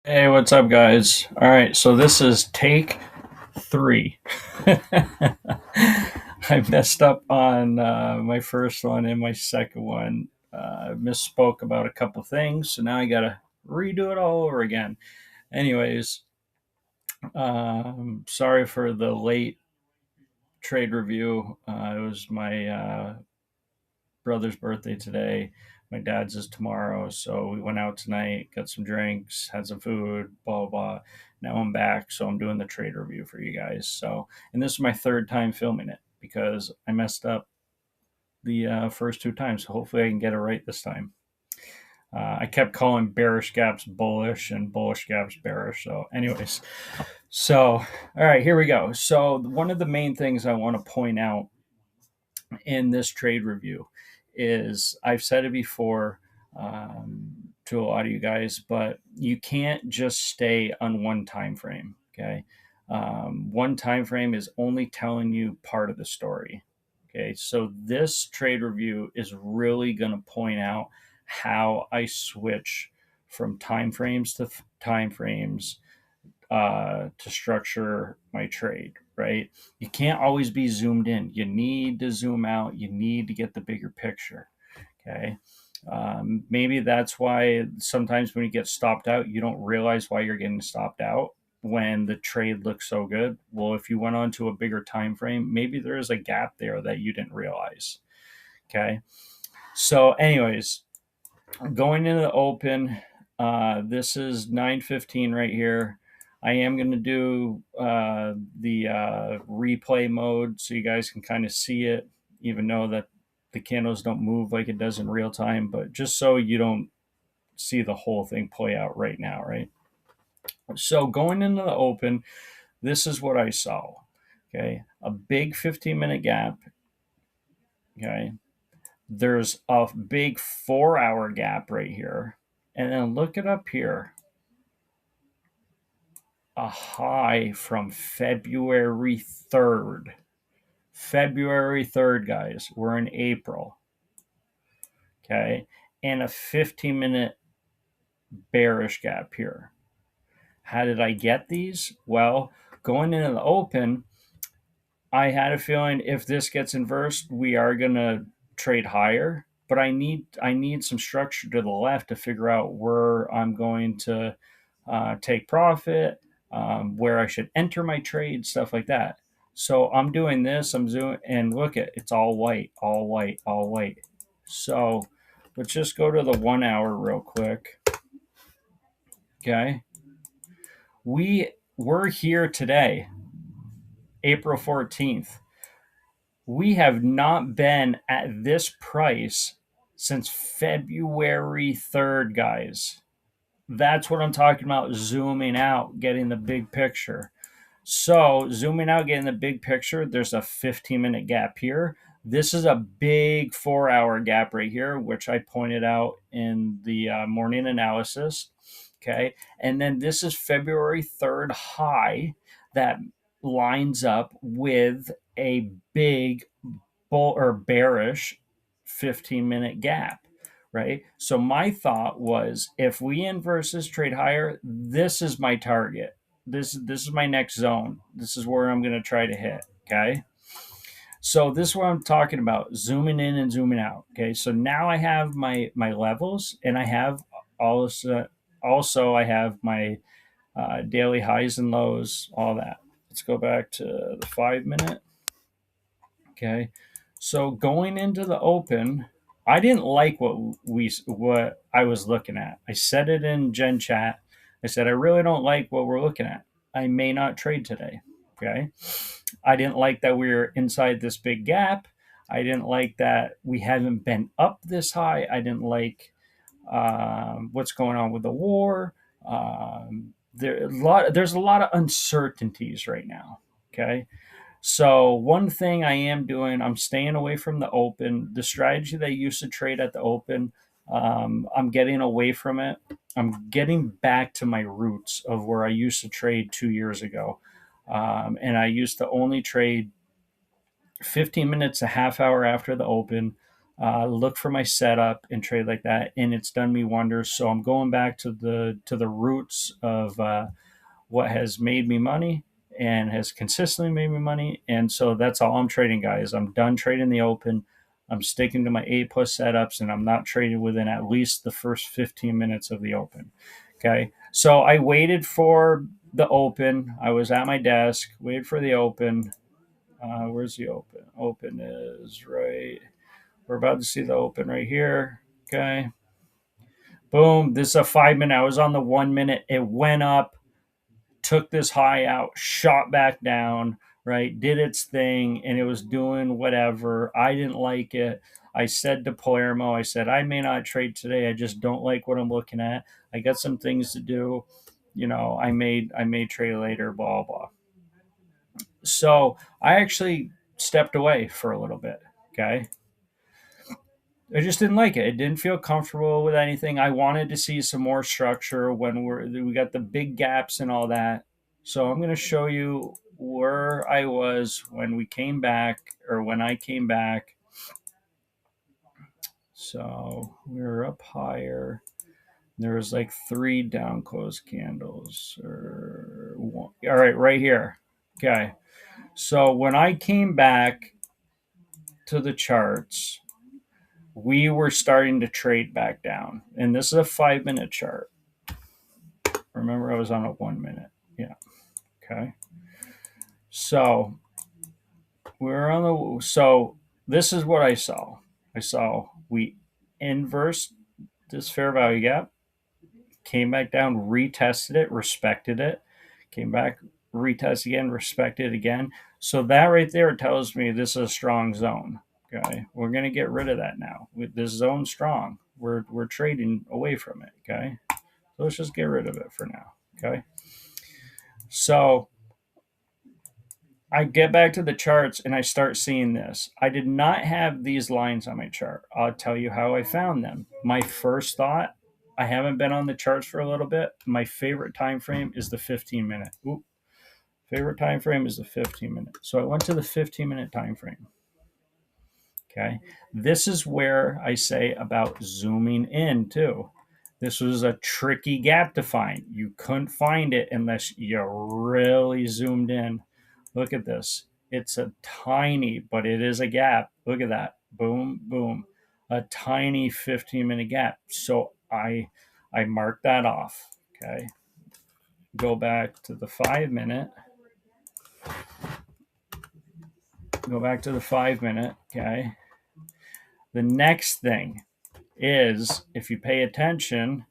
Hey, what's up, guys? All right, so this is take three. I messed up on my first one and my second one. Misspoke about a couple things, so now I gotta redo it all over again. Anyways, sorry for the late trade review. It was my brother's birthday today. My dad's is tomorrow, so we went out tonight, got some drinks, had some food, blah blah blah. Now I'm back, so I'm doing the trade review for you guys. So, and this is my third time filming it because I messed up the first two times. So hopefully, I can get it right this time. I kept calling bearish gaps bullish and bullish gaps bearish. So, anyways, so all right, here we go. So, one of the main things I want to point out in this trade review is I've said it before to a lot of you guys, but you can't just stay on one time frame. Okay, one time frame is only telling you part of the story. Okay, so this trade review is really going to point out how I switch from time frames to time frames to structure my trade, right? You can't always be zoomed in. You need to zoom out. You need to get the bigger picture. Okay. Maybe that's why sometimes when you get stopped out, you don't realize why you're getting stopped out when the trade looks so good. Well, if you went on to a bigger time frame, maybe there is a gap there that you didn't realize. Okay. So, anyways, going into the open, this is 9:15 right here. I am going to do the replay mode so you guys can kind of see it, even though that the candles don't move like it does in real time, but just so you don't see the whole thing play out right now, right? So going into the open, this is what I saw. Okay, a big 15-minute gap. Okay, there's a big 4-hour gap right here, and then look it up here, a high from February 3rd. February 3rd, guys. We're in April. Okay. And a 15-minute bearish gap here. How did I get these? Well, going into the open, I had a feeling if this gets inversed, we are going to trade higher. But I need some structure to the left to figure out where I'm going to take profit, where I should enter my trade, stuff like that. So I'm doing this. I'm doing, and look at it's all white, all white, all white. So let's just go to the 1 hour real quick. Okay, we're here today, April 14th. We have not been at this price since February 3rd, guys. That's what I'm talking about, zooming out, getting the big picture. So, zooming out, getting the big picture, there's a 15-minute gap here. This is a big 4-hour gap right here, which I pointed out in the morning analysis. Okay. And then this is February 3rd high that lines up with a big bull or bearish 15-minute gap, right? So my thought was if we inverse this trade higher, this is my target. This is my next zone. This is where I'm going to try to hit, okay? So this is what I'm talking about, zooming in and zooming out, okay? So now I have my levels and I have also I have my daily highs and lows, all that. Let's go back to the 5 minute. Okay. So going into the open, I didn't like what I was looking at. I said it in Gen Chat. I said I really don't like what we're looking at. I may not trade today. Okay. I didn't like that we were inside this big gap. I didn't like that we haven't been up this high. I didn't like what's going on with the war. There's a lot of uncertainties right now. Okay. So one thing I am doing, I'm staying away from the open. The strategy that I used to trade at the open, I'm getting away from it. I'm getting back to my roots of where I used to trade 2 years ago. And I used to only trade 15 minutes, a half hour after the open. look for my setup and trade like that, and it's done me wonders. So I'm going back to the roots of what has made me money and has consistently made me money. And so that's all I'm trading, guys. I'm done trading the open. I'm sticking to my A plus setups, and I'm not trading within at least the first 15 minutes of the open. Okay. So I waited for the open. I was at my desk, waited for the open. Where's the open? Open is right. We're about to see the open right here. Okay. Boom. This is a 5 minute. I was on the 1 minute. It went up, took this high out, shot back down, right? Did its thing, and it was doing whatever. I didn't like it. I said to Palermo, I said, I may not trade today. I just don't like what I'm looking at. I got some things to do. I may trade later, blah blah. So I actually stepped away for a little bit. Okay. I just didn't like it. It didn't feel comfortable with anything. I wanted to see some more structure when we got the big gaps and all that. So I'm going to show you where I was when we came back, or when I came back. So we were up higher. There was like 3 down close candles, or one. All right here. Okay. So when I came back to the charts, we were starting to trade back down. And this is a 5 minute chart. Remember, I was on a 1 minute. Yeah. Okay. So we're on the. So this is what I saw. I saw we inversed this fair value gap, came back down, retested it, respected it, came back, retest again, respected it again. So that right there tells me this is a strong zone. Okay, we're gonna get rid of that now. With this zone strong, we're trading away from it. Okay, so let's just get rid of it for now. Okay, so I get back to the charts and I start seeing this. I did not have these lines on my chart. I'll tell you how I found them. My first thought, I haven't been on the charts for a little bit. My favorite time frame is the 15 minute. Favorite time frame is the 15 minute. So I went to the 15-minute time frame. Okay. This is where I say about zooming in too. This was a tricky gap to find. You couldn't find it unless you really zoomed in. Look at this. It's a tiny, but it is a gap. Look at that. Boom, boom. A tiny 15-minute gap. So I marked that off. Okay. Go back to the 5 minute. Go back to the 5 minute. Okay. The next thing is, if you pay attention,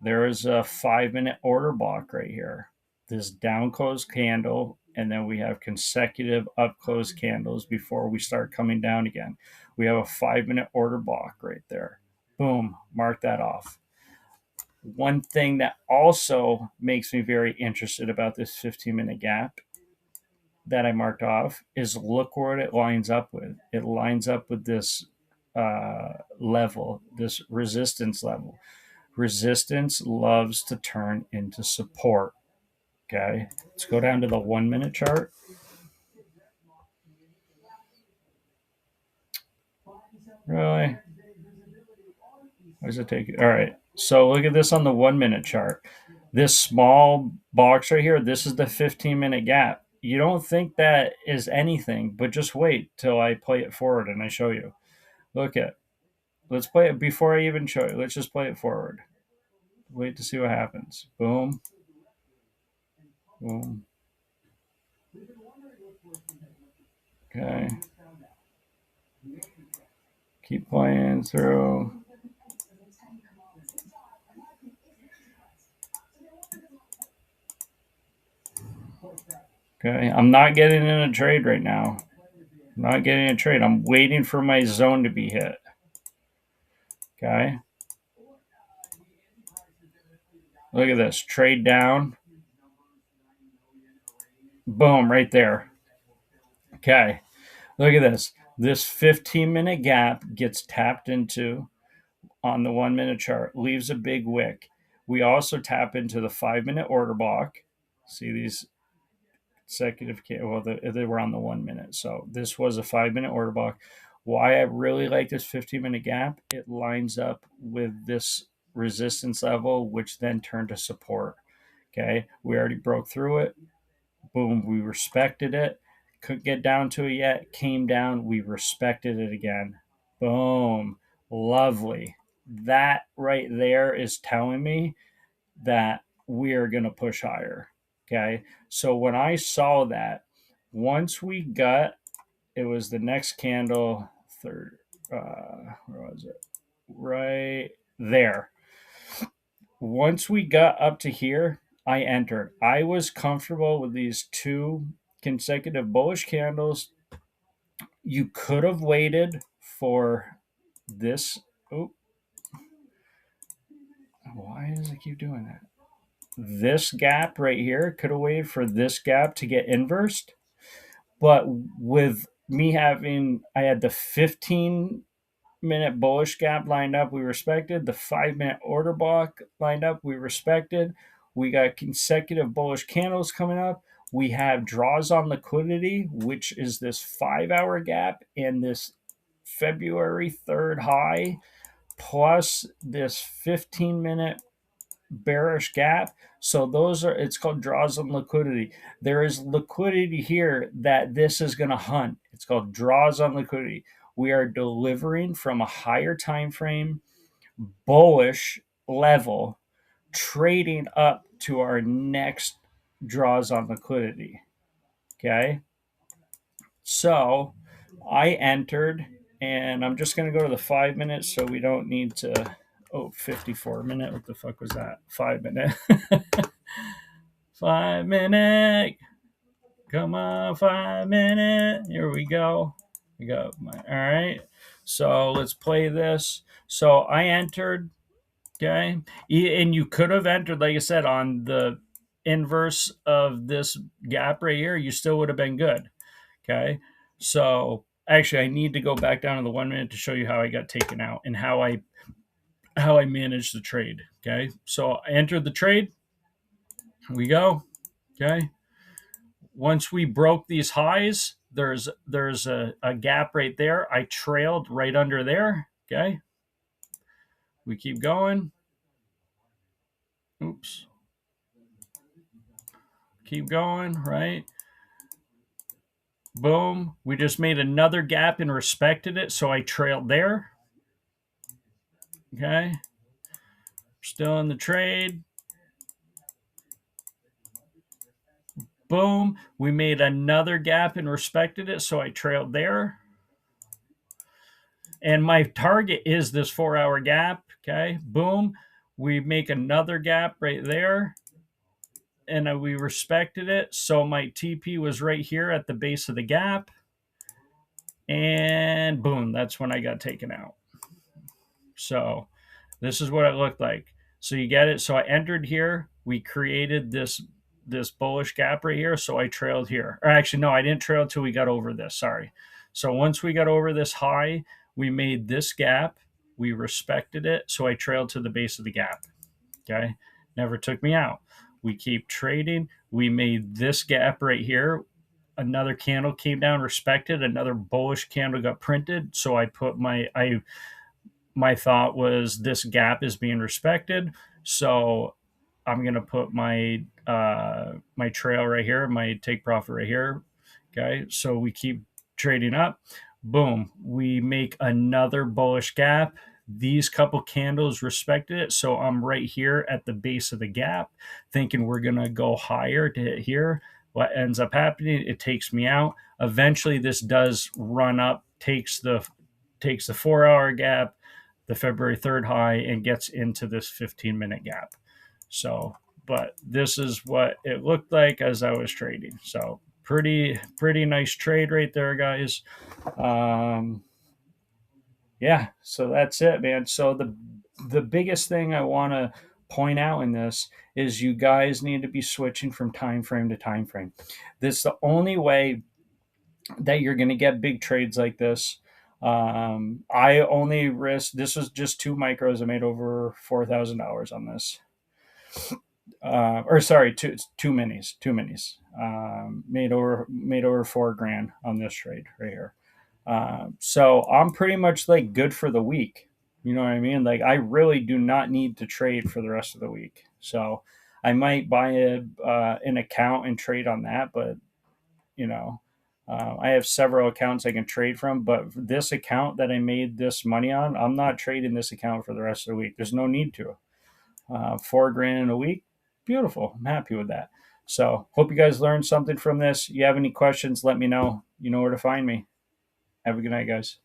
there is a 5 minute order block right here. This down close candle, and then we have consecutive up close candles before we start coming down again. We have a 5 minute order block right there. Boom, mark that off. One thing that also makes me very interested about this 15-minute gap that I marked off is look what it lines up with. It lines up with this level, this resistance level. Resistance loves to turn into support. Okay, let's go down to the 1 minute chart. Really? Why does it take? All right. So look at this on the 1 minute chart. This small box right here, this is the 15-minute gap. You don't think that is anything, but just wait till I play it forward and I show you. Look at. Let's play it before I even show you. Let's just play it forward. Wait to see what happens. Boom. Boom. Okay. Keep playing through. Okay. I'm not getting in a trade right now. I'm not getting a trade. I'm waiting for my zone to be hit. Okay. Look at this. Trade down. Boom, right there. Okay. Look at this. This 15-minute gap gets tapped into on the 1 minute chart, leaves a big wick. We also tap into the 5 minute order block. See these consecutive, well, they were on the 1 minute. So this was a 5 minute order block. Why I really like this 15-minute gap, it lines up with this resistance level, which then turned to support. Okay, we already broke through it. Boom, we respected it. Couldn't get down to it yet. Came down, we respected it again. Boom, lovely. That right there is telling me that we are going to push higher. Okay, so when I saw that, once we got, it was the next candle, third, where was it? Right there. Once we got up to here, I entered. I was comfortable with these two consecutive bullish candles. You could have waited for this. Oh, why does it keep doing that? This gap right here could have waited for this gap to get inversed. But with me having, I had the 15-minute bullish gap lined up, we respected. The 5-minute order block lined up, we respected. We got consecutive bullish candles coming up. We have draws on liquidity, which is this 5-hour gap and this February 3rd high, plus this 15-minute bearish gap. So those are, it's called draws on liquidity. There is liquidity here that this is going to hunt. It's called draws on liquidity. We are delivering from a higher time frame, bullish level, trading up to our next draws on liquidity. Okay. So I entered, and I'm just going to go to the 5 minutes so we don't need to. Oh, 54-minute. What the fuck was that? 5-minute. 5-minute. Come on, 5-minute. Here we go. We got my. All right. So let's play this. So I entered. Okay. And you could have entered, like I said, on the inverse of this gap right here. You still would have been good. Okay. So actually, I need to go back down to the 1 minute to show you how I got taken out and how I managed the trade. Okay. So I entered the trade. Here we go. Okay. Once we broke these highs, there's a gap right there. I trailed right under there. Okay. We keep going. Oops. Keep going, right? Boom. We just made another gap and respected it. So I trailed there. Okay. Still in the trade. Boom. We made another gap and respected it. So I trailed there. And my target is this 4-hour gap. Okay. Boom. We make another gap right there. And we respected it. So my TP was right here at the base of the gap. And boom, that's when I got taken out. So this is what it looked like. So you get it. So I entered here. We created this bullish gap right here. So I trailed here. Or actually, no, I didn't trail until we got over this. Sorry. So once we got over this high, we made this gap. We respected it. So I trailed to the base of the gap. Okay. Never took me out. We keep trading. We made this gap right here. Another candle came down, respected. Another bullish candle got printed. So I put my thought was this gap is being respected. So I'm going to put my my trail right here, my take profit right here. Okay. So we keep trading up. Boom. We make another bullish gap. These couple candles respected it. So I'm right here at the base of the gap, thinking we're going to go higher to hit here. What ends up happening, it takes me out. Eventually, this does run up, takes the 4-hour gap, the February 3rd high, and gets into this 15-minute gap. So, but this is what it looked like as I was trading. So pretty nice trade right there, guys. Yeah, so that's it, man. So the biggest thing I want to point out in this is you guys need to be switching from time frame to time frame. This is the only way that you're going to get big trades like this. I only risked, this was just 2 micros. I made over $4,000 on this. Or sorry, two minis. Made over $4,000 on this trade right here. So I'm pretty much like good for the week. You know what I mean? Like I really do not need to trade for the rest of the week. So I might buy an account and trade on that, but you know, I have several accounts I can trade from. But this account that I made this money on, I'm not trading this account for the rest of the week. There's no need to. 4 grand in a week, beautiful. I'm happy with that. So hope you guys learned something from this. You have any questions, let me know. You know where to find me. Have a good night, guys.